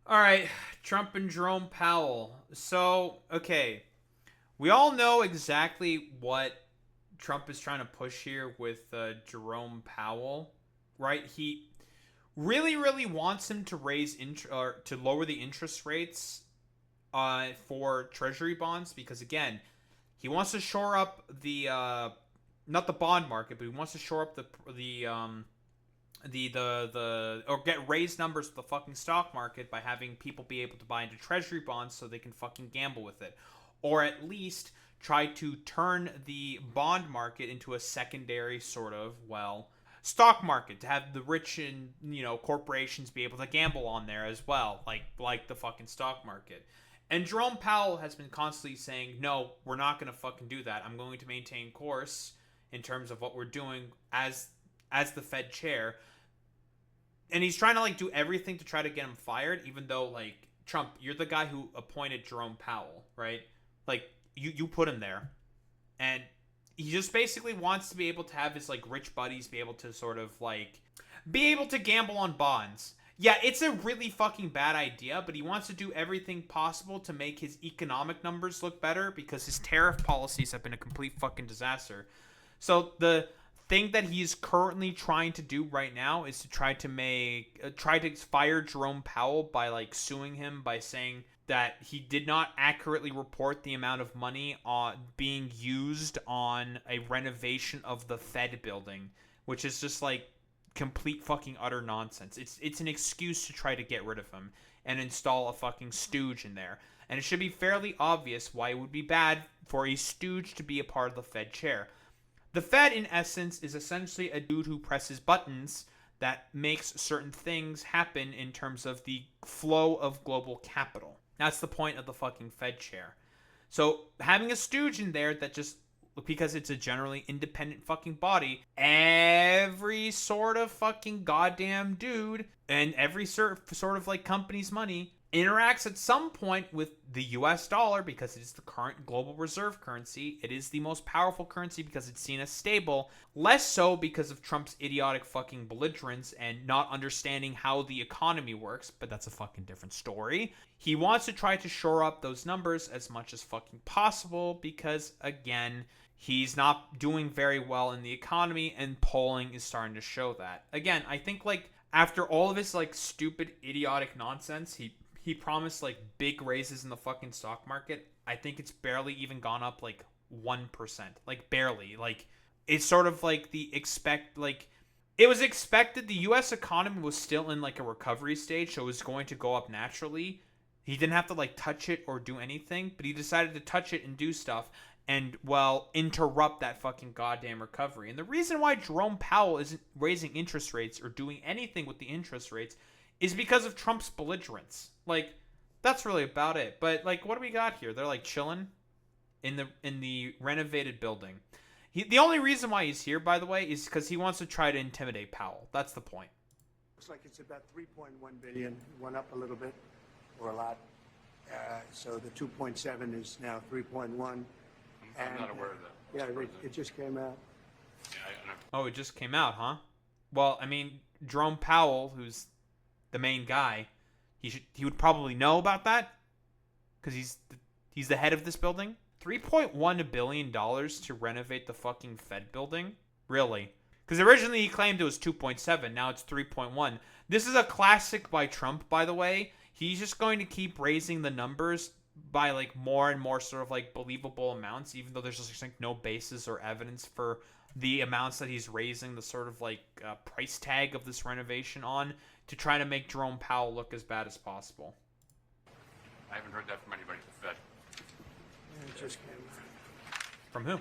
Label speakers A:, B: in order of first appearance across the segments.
A: All right, Trump and Jerome Powell. So, okay, we all know exactly what Trump is trying to push here with Jerome Powell, right? He really wants him to or to lower the interest rates for Treasury bonds because again, he wants to shore up the not the bond market, but he wants to shore up the or get raised numbers with the fucking stock market by having people be able to buy into treasury bonds so they can fucking gamble with it, or at least try to turn the bond market into a secondary sort of stock market to have the rich and corporations be able to gamble on there as well, like the fucking stock market. And Jerome Powell has been constantly saying, no, we're not going to fucking do that. I'm going to maintain course in terms of what we're doing as the Fed chair, and he's trying to do everything to try to get him fired, even though Trump, you're the guy who appointed Jerome Powell, right? You put him there, and he just basically wants to be able to have his rich buddies be able to sort of be able to gamble on bonds. Yeah, it's a really fucking bad idea, but he wants to do everything possible to make his economic numbers look better because his tariff policies have been a complete fucking disaster. So the thing that he's currently trying to do right now is to try to fire Jerome Powell by suing him by saying that he did not accurately report the amount of money being used on a renovation of the Fed building, which is just complete fucking utter nonsense. It's an excuse to try to get rid of him and install a fucking stooge in there. And it should be fairly obvious why it would be bad for a stooge to be a part of the Fed chair. The Fed, in essence, is essentially a dude who presses buttons that makes certain things happen in terms of the flow of global capital. That's the point of the fucking Fed chair. So having a stooge in there that just, because it's a generally independent fucking body, every sort of fucking goddamn dude and every sort of company's money interacts at some point with the US dollar because it is the current global reserve currency. It is the most powerful currency because it's seen as stable, less so because of Trump's idiotic fucking belligerence and not understanding how the economy works, but that's a fucking different story. He wants to try to shore up those numbers as much as fucking possible because, again, he's not doing very well in the economy and polling is starting to show that. Again, I think after all of his stupid idiotic nonsense, he promised big raises in the fucking stock market. I think it's barely even gone up 1%. Barely. It's sort of it was expected the US economy was still in a recovery stage, so it was going to go up naturally. He didn't have to touch it or do anything, but he decided to touch it and do stuff and interrupt that fucking goddamn recovery. And the reason why Jerome Powell isn't raising interest rates or doing anything with the interest rates is because of Trump's belligerence. That's really about it. But what do we got here? They're chilling in the renovated building. The only reason why he's here, by the way, is because he wants to try to intimidate Powell. That's the point.
B: Looks like it's about 3.1 billion. It went up a little bit, or a lot. So the 2.7 is now 3.1.
C: I'm not aware of that.
B: Yeah, it just came out.
C: Yeah, I know.
A: Oh, it just came out, huh? Well, I mean, Jerome Powell, who's the main guy, he would probably know about that because he's the head of this building. $3.1 billion to renovate the fucking Fed building? Really? Because originally he claimed it was 2.7, now it's 3.1. This is a classic by Trump, by the way. He's just going to keep raising the numbers by more and more sort of believable amounts, even though there's just no basis or evidence for the amounts that he's raising the sort of price tag of this renovation on, to try to make Jerome Powell look as bad as possible.
C: I haven't heard that from anybody at the Fed.
B: It just came out.
A: From who?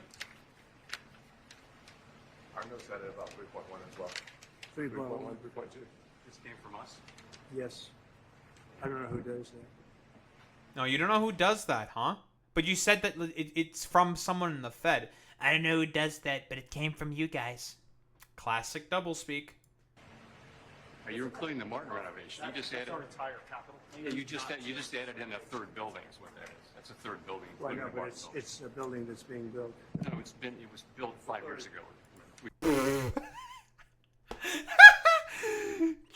D: Our notes had it about 3.1 as well.
B: 3.1.
D: 3.2.
C: This came from us.
B: Yes. I don't know who does that.
A: No, you don't know who does that, huh? But you said that it's from someone in the Fed. I don't know who does that, but it came from you guys. Classic doublespeak.
C: Are you including the Martin renovation? You just added.
D: Our entire capital.
C: Yeah, you just added in a third building. Is what that is. That's a third building.
B: Well,
C: including
B: no,
C: the
B: but
C: Martin building.
B: it's a building that's being built.
C: No, it was built 5 years ago.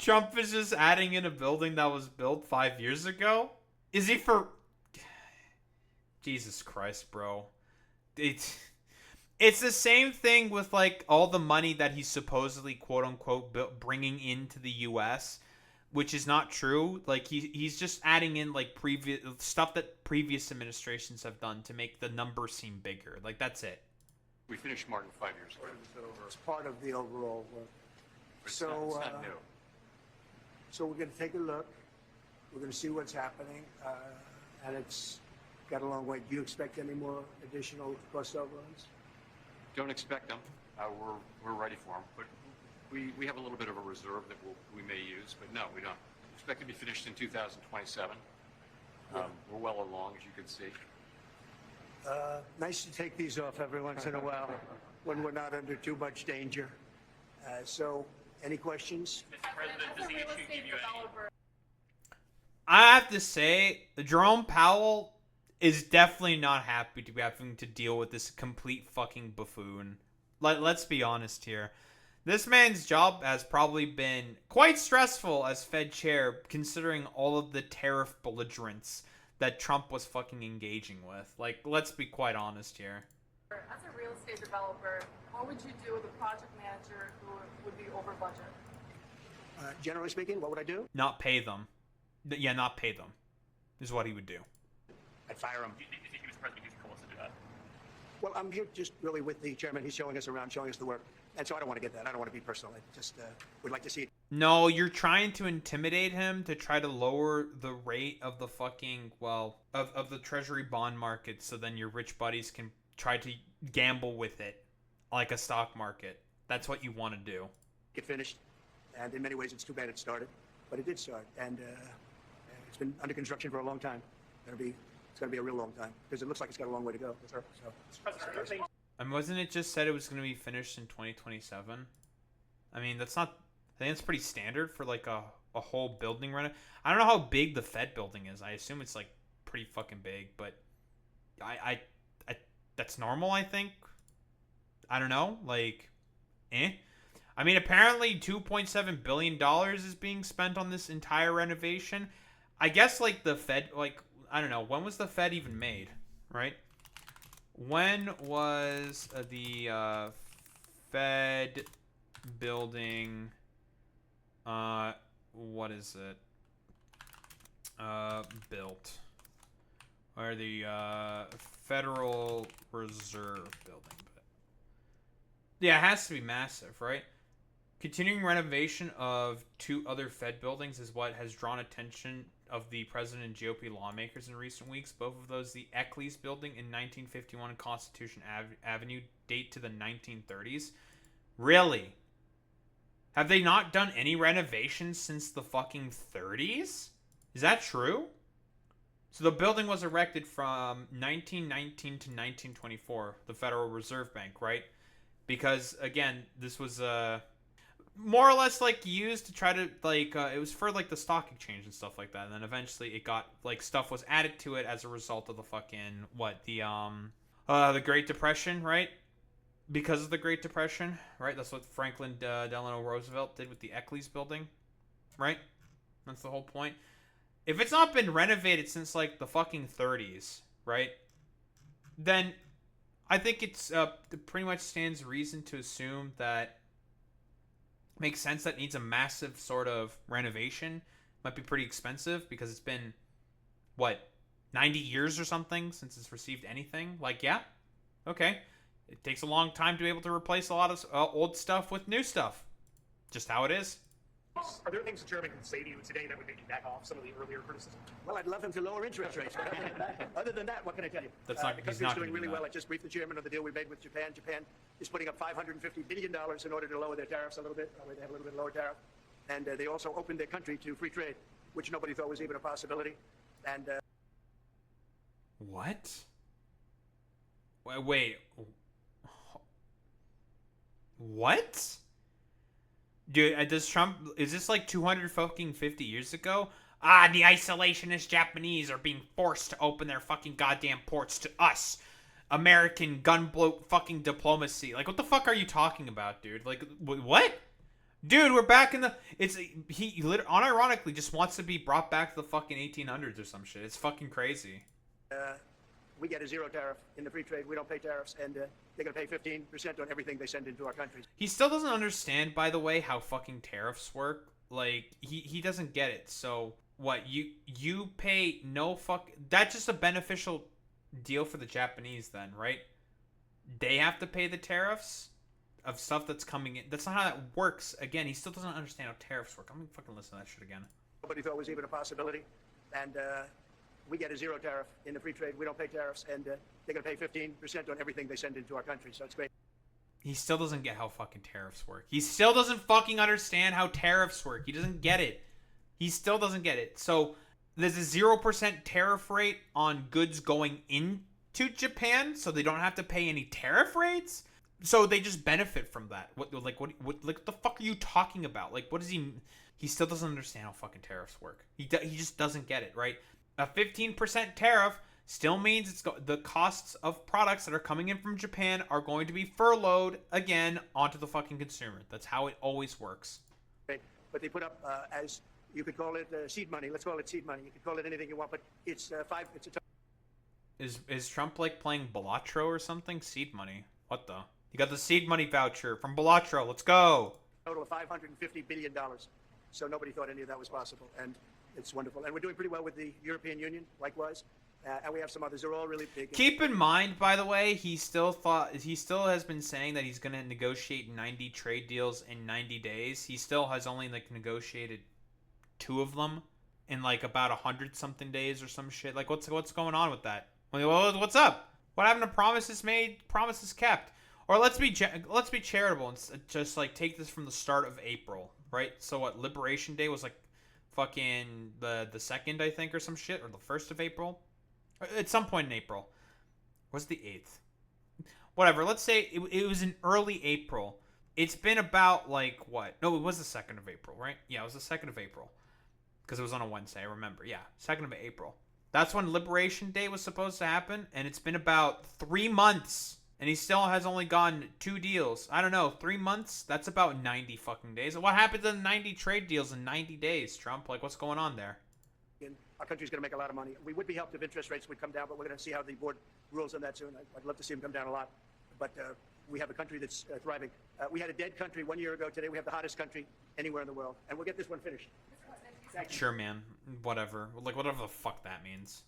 A: Trump is just adding in a building that was built 5 years ago? Is he for... Jesus Christ, bro. It's the same thing with, like, all the money that he's supposedly, quote-unquote, bringing into the U.S., which is not true. Like, he's just adding in, like, previous stuff that previous administrations have done to make the number seem bigger. Like, that's it.
C: We finished Martin 5 years ago.
B: It's part of the overall work.
C: It's not new.
B: So we're going to take a look. We're going to see what's happening, and it's got a long way. Do you expect any more additional cost overruns?
C: Don't expect them. We're ready for them, but we have a little bit of a reserve that we may use, but no, we don't. Expect to be finished in 2027. We're well along, as you can see.
B: Nice to take these off every once in a while when we're not under too much danger. So, any questions?
E: Mr. President, does the issue give you any...
A: I have to say, Jerome Powell is definitely not happy to be having to deal with this complete fucking buffoon. Let's be honest here. This man's job has probably been quite stressful as Fed chair, considering all of the tariff belligerence that Trump was fucking engaging with. Like, let's be quite honest here.
E: As a real estate developer, what would you do with a project manager who would be over budget?
B: Generally speaking, what would I do?
A: Not pay them. Yeah, not pay them is what he would do.
B: I'd fire him.
D: Do you think he was President using coals to do that?
B: Well, I'm here just really with the chairman. He's showing us around, showing us the work. And so I don't want to get that. I don't want to be personal. I just would like to see it.
A: No, you're trying to intimidate him to try to lower the rate of the fucking, well, of the treasury bond market, so then your rich buddies can try to gamble with it like a stock market. That's what you want to do.
B: Get finished. And in many ways, it's too bad it started. But it did start. And it's been under construction for a long time. It's going to be a real long time. Because it looks like it's got a long way to go. So,
A: And wasn't it just said it was going to be finished in 2027? I mean, that's not... I think it's pretty standard for, like, a whole building run. I don't know how big the Fed building is. I assume it's, like, pretty fucking big, but I that's normal, I think. I don't know. Like, I mean, apparently $2.7 billion is being spent on this entire renovation. I guess, like, the Fed... Like, I don't know. When was the Fed even made, right? When was the Fed building, what is it, built? Or the Federal Reserve building. Yeah, it has to be massive, right? Continuing renovation of two other Fed buildings is what has drawn attention of the president and GOP lawmakers in recent weeks. Both of those, the Eccles building in 1951 Constitution Avenue, date to the 1930s. Really? Have they not done any renovations since the fucking 30s? Is that true? So the building was erected from 1919 to 1924, the Federal Reserve Bank, right? Because, again, this was more or less, like, used to try to, like, it was for, like, the stock exchange and stuff like that. And then eventually it got, like, stuff was added to it as a result of the fucking, the Great Depression, right? Because of the Great Depression, right? That's what Franklin Delano Roosevelt did with the Eccles building, right? That's the whole point. If it's not been renovated since, like, the fucking 30s, right? Then I think it's it pretty much stands reason to assume that makes sense that it needs a massive sort of renovation. Might be pretty expensive because it's been, what, 90 years or something since it's received anything? Like, yeah, okay. It takes a long time to be able to replace a lot of old stuff with new stuff. Just how it is.
D: Are there things the chairman can say to you today that would make you back off some of the earlier criticism?
B: well, I'd love him to lower interest rates. Other than that, what can I tell you?
A: That's not-
B: the
A: he's
B: country's
A: not
B: doing
A: gonna
B: really
A: do
B: well.
A: that.
B: I just briefed the chairman of the deal we made with Japan. Japan is putting up $550 billion in order to lower their tariffs a little bit. They have a little bit lower tariff. And they also opened their country to free trade, which nobody thought was even a possibility. And
A: What? Wait. What? Dude, does Trump... Is this like 250 years ago? The isolationist Japanese are being forced to open their fucking goddamn ports to us. American gunboat fucking diplomacy. Like, what the fuck are you talking about, dude? Like, what? Dude, we're back in the. Unironically just wants to be brought back to the fucking 1800s or some shit. It's fucking crazy.
B: We get a zero tariff in the free trade. We don't pay tariffs, and they're going to pay 15% on everything they send into our country.
A: He still doesn't understand, by the way, how fucking tariffs work. Like, he doesn't get it. So, what, you pay no fuck... That's just a beneficial deal for the Japanese then, right? They have to pay the tariffs of stuff that's coming in. That's not how that works. Again, he still doesn't understand how tariffs work. I'm going to fucking listen to that shit again.
B: Nobody thought was even a possibility, and we get a zero tariff in the free trade. We don't pay tariffs, and they're going to pay 15% on everything they send into our country, so it's great.
A: He still doesn't get how fucking tariffs work. He still doesn't fucking understand how tariffs work. He doesn't get it. He still doesn't get it. So there's a 0% tariff rate on goods going into Japan, so they don't have to pay any tariff rates. So they just benefit from that. What the fuck are you talking about? Like, what does he? He still doesn't understand how fucking tariffs work. He just doesn't get it, right? A 15% tariff still means the costs of products that are coming in from Japan are going to be furloughed again onto the fucking consumer. That's how it always works.
B: But they put up, as you could call it, seed money. Let's call it seed money. You could call it anything you want, but it's It's a
A: Is Trump like playing Balatro or something? Seed money. What the? You got the seed money voucher from Balatro. Let's go.
B: total of $550 billion. So nobody thought any of that was possible, and it's wonderful. And we're doing pretty well with the European Union, likewise. And we have some others. They're all really big.
A: Keep in mind, by the way, he still has been saying that he's going to negotiate 90 trade deals in 90 days. He still has only like negotiated 2 of them in like about 100 something days or some shit. Like what's going on with that? What's up? What happened to promises made, promises kept? Or let's be charitable and just like take this from the start of April, right? So what? Liberation Day was like fucking the 2nd, I think, or some shit, or the 1st of April. At some point in April. Was the 8th? Whatever. Let's say it was in early April. It's been about like what? No, it was the 2nd of April, right? Yeah, it was the 2nd of April. Because it was on a Wednesday, I remember. Yeah, 2nd of April. That's when Liberation Day was supposed to happen. And it's been about 3 months. And he still has only gotten 2 deals. I don't know, 3 months? That's about 90 fucking days. What happened to the 90 trade deals in 90 days, Trump? Like, what's going on there?
B: Our country's going to make a lot of money. We would be helped if interest rates would come down, but we're going to see how the board rules on that soon. I'd love to see them come down a lot. But we have a country that's thriving. We had a dead country 1 year ago. Today we have the hottest country anywhere in the world. And we'll get this one finished.
A: Sure, man. Whatever. Like, whatever the fuck that means.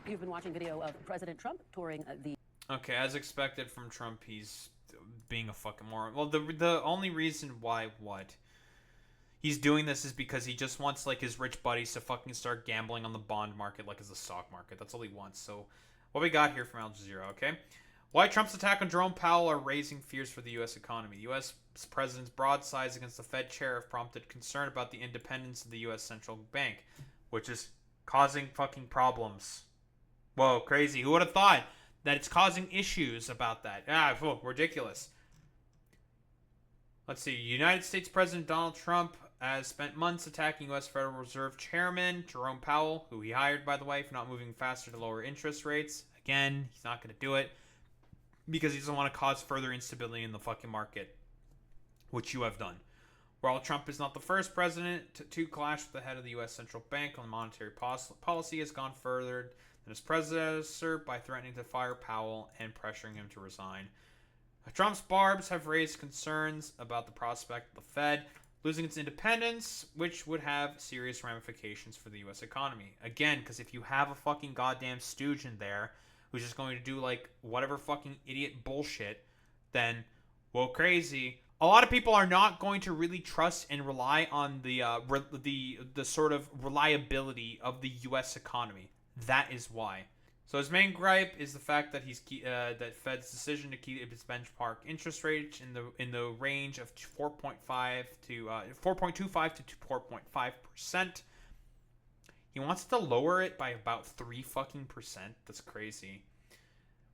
F: You've been watching video of President Trump touring the...
A: Okay, as expected from Trump, he's being a fucking moron. Well, the only reason why he's doing this is because he just wants, like, his rich buddies to fucking start gambling on the bond market like it's a stock market. That's all he wants. So, what we got here from Al Jazeera, okay? Why Trump's attack on Jerome Powell are raising fears for the U.S. economy. The U.S. president's broadsides against the Fed chair have prompted concern about the independence of the U.S. central bank, which is causing fucking problems. Whoa, crazy. Who would have thought that it's causing issues about that? Ridiculous. Let's see. United States President Donald Trump has spent months attacking U.S. Federal Reserve Chairman Jerome Powell, who he hired, by the way, for not moving faster to lower interest rates. Again, he's not going to do it because he doesn't want to cause further instability in the fucking market, which you have done. While Trump is not the first president to clash with the head of the U.S. Central Bank on monetary policy, has gone further than his predecessor by threatening to fire Powell and pressuring him to resign. Trump's barbs have raised concerns about the prospect of the Fed losing its independence, which would have serious ramifications for the U.S. economy. Again, because if you have a fucking goddamn stooge in there who's just going to do, like, whatever fucking idiot bullshit, then, well, crazy. A lot of people are not going to really trust and rely on the sort of reliability of the U.S. economy. That is why. So his main gripe is the fact that that Fed's decision to keep its benchmark interest rate in the range of 4.25 to 4.5%. He wants to lower it by about 3%. That's crazy.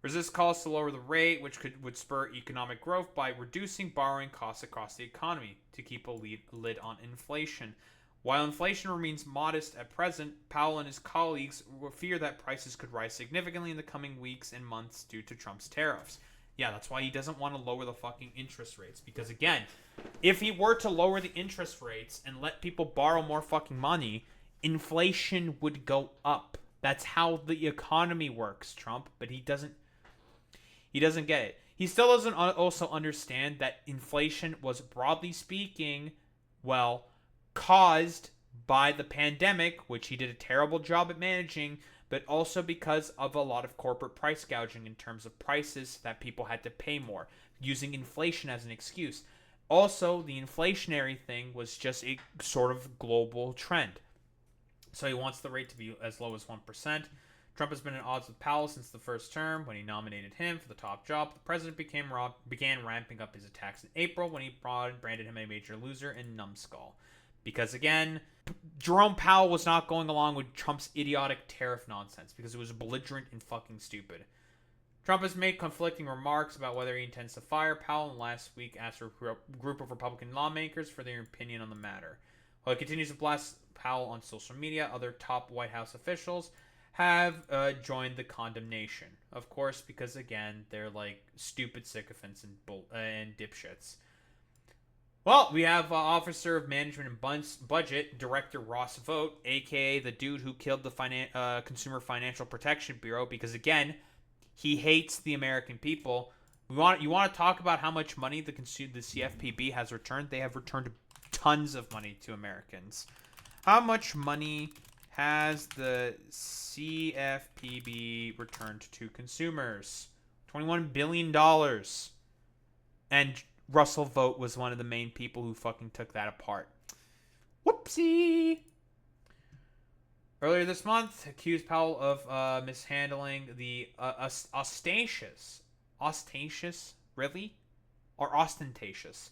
A: Resist calls to lower the rate, which would spur economic growth by reducing borrowing costs across the economy to keep a lid on inflation. While inflation remains modest at present, Powell and his colleagues fear that prices could rise significantly in the coming weeks and months due to Trump's tariffs. Yeah, that's why he doesn't want to lower the fucking interest rates. Because again, if he were to lower the interest rates and let people borrow more fucking money, inflation would go up. That's how the economy works, Trump. But he doesn't get it. He still doesn't also understand that inflation was, broadly speaking, well, caused by the pandemic, which he did a terrible job at managing, but also because of a lot of corporate price gouging in terms of prices that people had to pay more, using inflation as an excuse. Also, the inflationary thing was just a sort of global trend. So he wants the rate to be as low as 1%. Trump has been at odds with Powell since the first term. When he nominated him for the top job, the president began ramping up his attacks in April when he branded him a major loser and numbskull. Because again, Jerome Powell was not going along with Trump's idiotic tariff nonsense because it was belligerent and fucking stupid. Trump has made conflicting remarks about whether he intends to fire Powell, and last week asked a group of Republican lawmakers for their opinion on the matter. While he continues to blast Powell on social media, other top White House officials have joined the condemnation. Of course, because again, they're like stupid sycophants and dipshits. Well, we have Officer of Management and Budget, Director Ross Vogt, aka the dude who killed the Consumer Financial Protection Bureau, because again, he hates the American people. You want to talk about how much money the CFPB has returned? They have returned tons of money to Americans. How much money has the CFPB returned to consumers? $21 billion. And Russell Vogt was one of the main people who fucking took that apart. Whoopsie! Earlier this month, accused Powell of mishandling the ostentatious, really? Or ostentatious?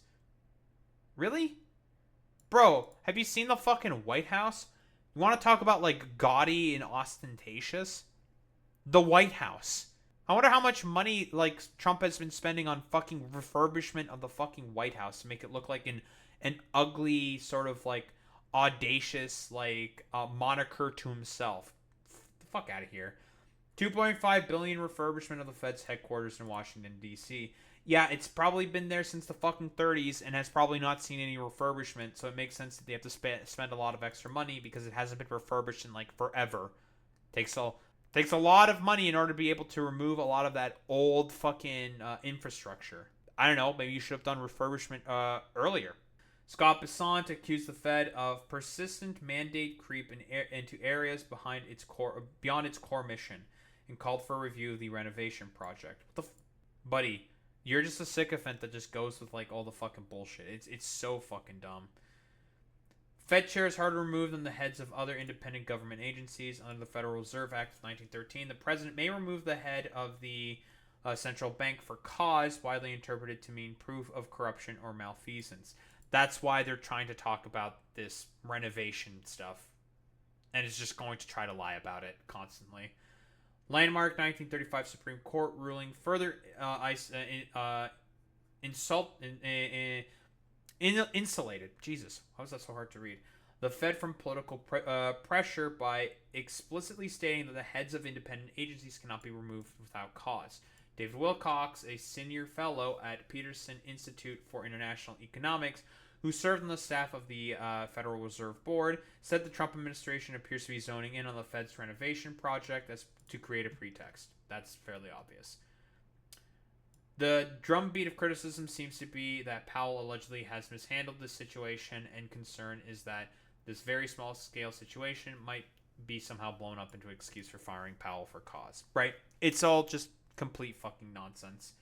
A: Really? Bro, have you seen the fucking White House? You want to talk about like gaudy and ostentatious? The White House. I wonder how much money like Trump has been spending on fucking refurbishment of the fucking White House to make it look like an ugly sort of like audacious like moniker to himself. The fuck out of here. $2.5 billion refurbishment of the Fed's headquarters in Washington D.C. Yeah, it's probably been there since the fucking 30s and has probably not seen any refurbishment, so it makes sense that they have to spend a lot of extra money because it hasn't been refurbished in like forever. Takes a lot of money in order to be able to remove a lot of that old fucking infrastructure. I don't know, maybe you should have done refurbishment earlier. Scott Bessent accused the Fed of persistent mandate creep into areas beyond its core mission, and called for a review of the renovation project. Buddy, you're just a sycophant that just goes with like all the fucking bullshit. It's so fucking dumb. Fed chair is harder to remove than the heads of other independent government agencies. Under the Federal Reserve Act of 1913, the president may remove the head of the central bank for cause, widely interpreted to mean proof of corruption or malfeasance. That's why they're trying to talk about this renovation stuff, and is just going to try to lie about it constantly. Landmark 1935 Supreme Court ruling further insulated. Jesus, how was that so hard to read? The Fed from political pressure by explicitly stating that the heads of independent agencies cannot be removed without cause. David Wilcox, a senior fellow at Peterson Institute for International Economics, who served on the staff of the Federal Reserve Board, said the Trump administration appears to be zoning in on the Fed's renovation project as to create a pretext. That's fairly obvious. The drumbeat of criticism seems to be that Powell allegedly has mishandled this situation, and concern is that this very small-scale situation might be somehow blown up into an excuse for firing Powell for cause. Right? It's all just complete fucking nonsense.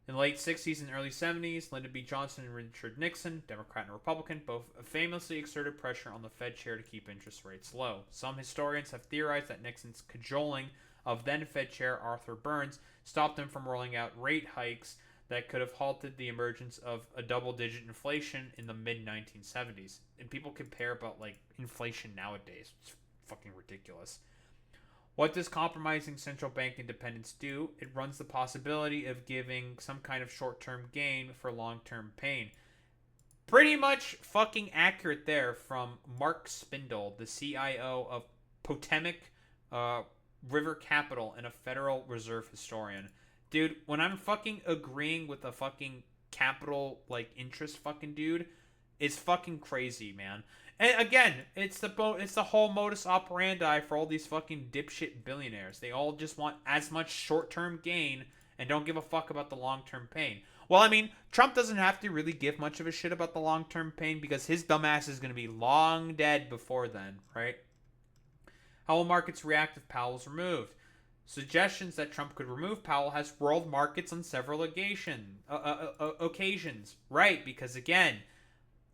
A: In the late 60s and early 70s, Lyndon B. Johnson and Richard Nixon, Democrat and Republican, both famously exerted pressure on the Fed chair to keep interest rates low. Some historians have theorized that Nixon's cajoling of then Fed chair Arthur Burns stopped him from rolling out rate hikes that could have halted the emergence of a double-digit inflation in the mid-1970s. And people compare about like inflation nowadays. It's fucking ridiculous. What does compromising central bank independence do? It runs the possibility of giving some kind of short-term gain for long-term pain. Pretty much fucking accurate there from Mark Spindle, the CIO of Potomac River Capital and a Federal Reserve historian. dude, when I'm fucking agreeing with a fucking capital, like, interest fucking dude, it's fucking crazy, man. And again, it's the whole modus operandi for all these fucking dipshit billionaires. They all just want as much short-term gain and don't give a fuck about the long-term pain. Well, I mean, Trump doesn't have to really give much of a shit about the long-term pain because his dumbass is going to be long dead before then, right? How will markets react if Powell is removed? Suggestions that Trump could remove Powell has roiled markets on several occasions. Right, because again,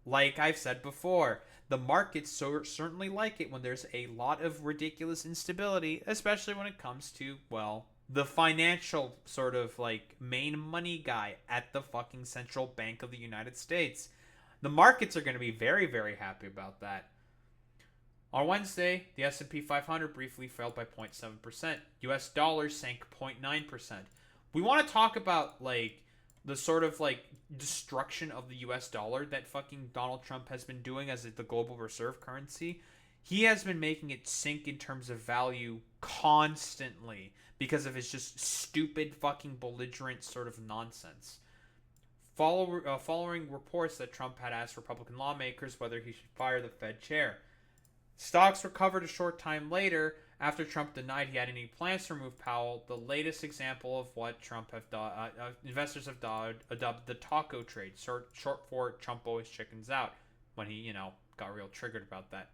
A: like I've said before, the markets certainly like it when there's a lot of ridiculous instability, especially when it comes to, well, the financial sort of like main money guy at the fucking central bank of the United States. The markets are going to be very, very happy about that. On Wednesday, the S&P 500 briefly fell by 0.7%. US dollars sank 0.9%. We want to talk about like the sort of like destruction of the US dollar that fucking Donald Trump has been doing as the global reserve currency. He has been making it sink in terms of value constantly because of his just stupid fucking belligerent sort of nonsense. Following reports that Trump had asked Republican lawmakers whether he should fire the Fed chair. Stocks recovered a short time later after Trump denied he had any plans to remove Powell, the latest example of what Trump have investors have adopted the taco trade, short for Trump always chickens out, when he, got real triggered about that.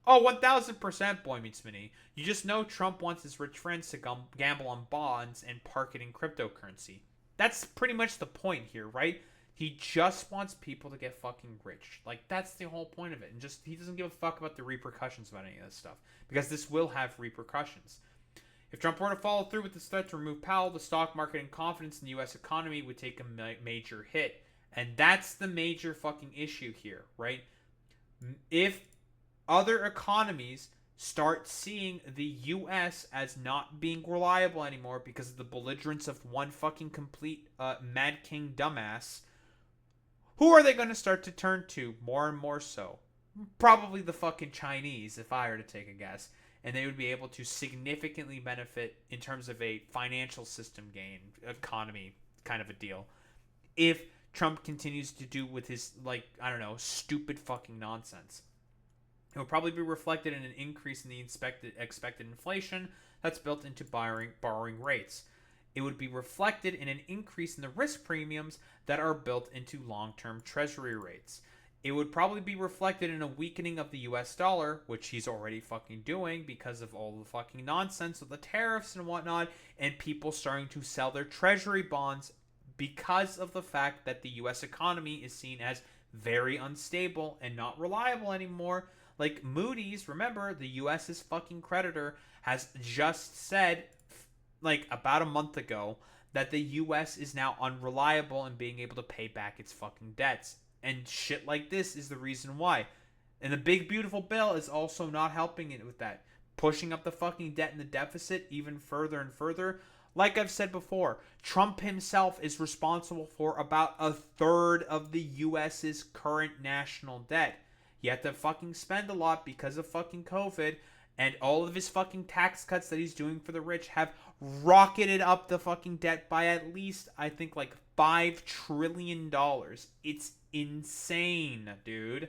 A: Oh, 1000%, Boy Meets Minnie. You just know Trump wants his rich friends to gamble on bonds and park it in cryptocurrency. That's pretty much the point here, right? He just wants people to get fucking rich. Like, that's the whole point of it. And he doesn't give a fuck about the repercussions about any of this stuff. Because this will have repercussions. If Trump were to follow through with this threat to remove Powell, the stock market and confidence in the U.S. economy would take a major hit. And that's the major fucking issue here, right? If other economies start seeing the U.S. as not being reliable anymore because of the belligerence of one fucking complete Mad King dumbass, who are they going to start to turn to more and more so? Probably the fucking Chinese, if I were to take a guess. And they would be able to significantly benefit in terms of a financial system gain, economy kind of a deal. If Trump continues to do with his, stupid fucking nonsense. It will probably be reflected in an increase in the expected inflation that's built into borrowing rates. It would be reflected in an increase in the risk premiums that are built into long-term treasury rates. It would probably be reflected in a weakening of the US dollar, which he's already fucking doing because of all the fucking nonsense with the tariffs and whatnot, and people starting to sell their treasury bonds because of the fact that the US economy is seen as very unstable and not reliable anymore. Like Moody's, remember, the US's fucking creditor, has just said about a month ago that the US is now unreliable in being able to pay back its fucking debts. And shit like this is the reason why. And the big beautiful bill is also not helping it with that. Pushing up the fucking debt and the deficit even further and further. Like I've said before, Trump himself is responsible for about a third of the US's current national debt. He had to fucking spend a lot because of fucking COVID. And all of his fucking tax cuts that he's doing for the rich have rocketed up the fucking debt by at least, I think, $5 trillion. It's insane, dude.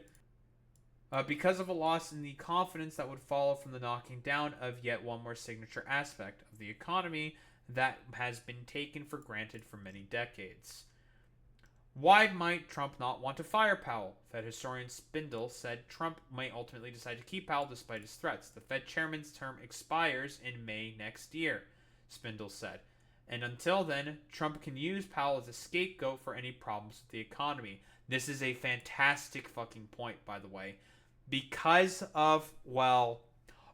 A: Because of a loss in the confidence that would follow from the knocking down of yet one more signature aspect of the economy that has been taken for granted for many decades. Why might Trump not want to fire Powell? Fed historian Spindle said Trump might ultimately decide to keep Powell despite his threats. The Fed chairman's term expires in May next year, Spindle said. And until then, Trump can use Powell as a scapegoat for any problems with the economy. This is a fantastic fucking point, by the way. Because of,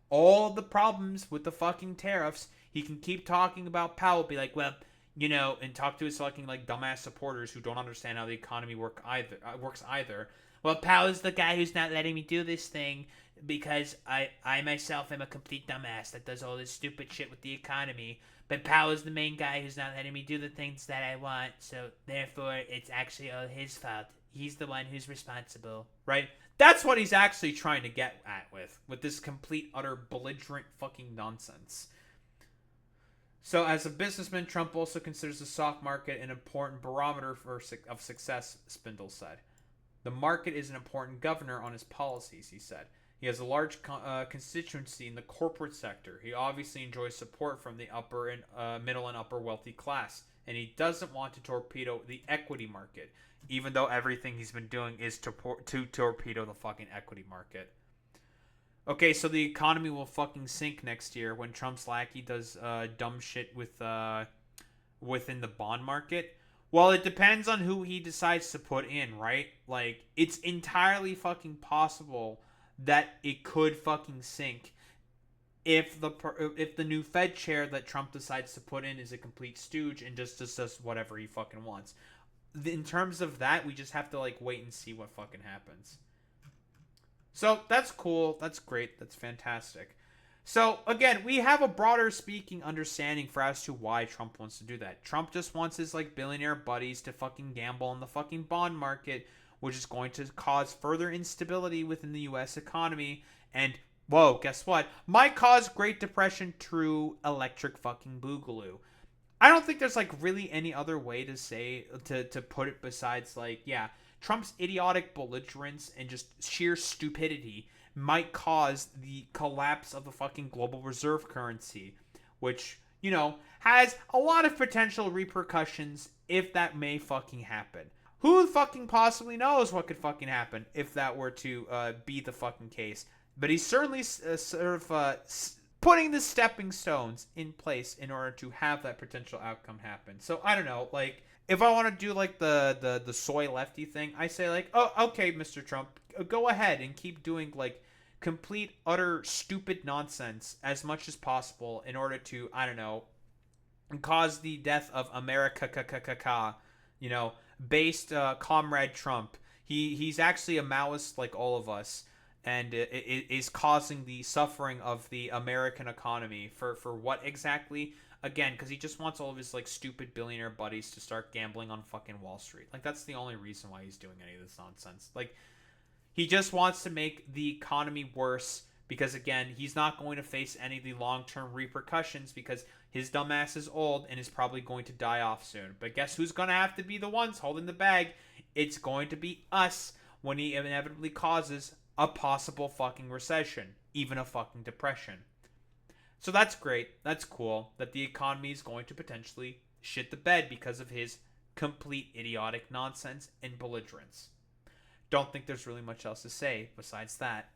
A: all the problems with the fucking tariffs, he can keep talking about Powell, be like, and talk to his fucking dumbass supporters who don't understand how the economy works either. Well, Powell's the guy who's not letting me do this thing because I myself am a complete dumbass that does all this stupid shit with the economy. But Powell's the main guy who's not letting me do the things that I want, so therefore it's actually all his fault. He's the one who's responsible, right? That's what he's actually trying to get at with this complete, utter, belligerent fucking nonsense. So, as a businessman, Trump also considers the stock market an important barometer of success, Spindle said. The market is an important governor on his policies, he said. He has a large constituency in the corporate sector. He obviously enjoys support from the upper and middle and upper wealthy class, and he doesn't want to torpedo the equity market, even though everything he's been doing is to torpedo the fucking equity market. Okay, so the economy will fucking sink next year when Trump's lackey does dumb shit within the bond market. Well, it depends on who he decides to put in, right? Like, it's entirely fucking possible that it could fucking sink if the new Fed chair that Trump decides to put in is a complete stooge and just does whatever he fucking wants. In terms of that, we just have to like wait and see what fucking happens. So that's cool. That's great. That's fantastic. So again, we have a broader speaking understanding for as to why Trump wants to do that. Trump just wants his like billionaire buddies to fucking gamble on the fucking bond market, which is going to cause further instability within the US economy and whoa, guess what? Might cause Great Depression true electric fucking boogaloo. I don't think there's like really any other way to say to put it besides like, yeah, Trump's idiotic belligerence and just sheer stupidity might cause the collapse of the fucking global reserve currency, which, you know, has a lot of potential repercussions if that may fucking happen. Who fucking possibly knows what could fucking happen if that were to be the fucking case? But he's certainly putting the stepping stones in place in order to have that potential outcome happen. So I don't know, like if I want to do like the soy lefty thing, I say like, oh, okay, Mr. Trump, go ahead and keep doing like complete utter stupid nonsense as much as possible in order to, I don't know, cause the death of America, you know, based comrade Trump. He's actually a Maoist like all of us, and it is causing the suffering of the American economy for what exactly? Again, because he just wants all of his like stupid billionaire buddies to start gambling on fucking Wall Street. Like that's the only reason why he's doing any of this nonsense. Like he just wants to make the economy worse because again, he's not going to face any of the long-term repercussions because his dumbass is old and is probably going to die off soon. But guess who's going to have to be the ones holding the bag? It's going to be us when he inevitably causes a possible fucking recession, even a fucking depression. So that's great. That's cool that the economy is going to potentially shit the bed because of his complete idiotic nonsense and belligerence. Don't think there's really much else to say besides that.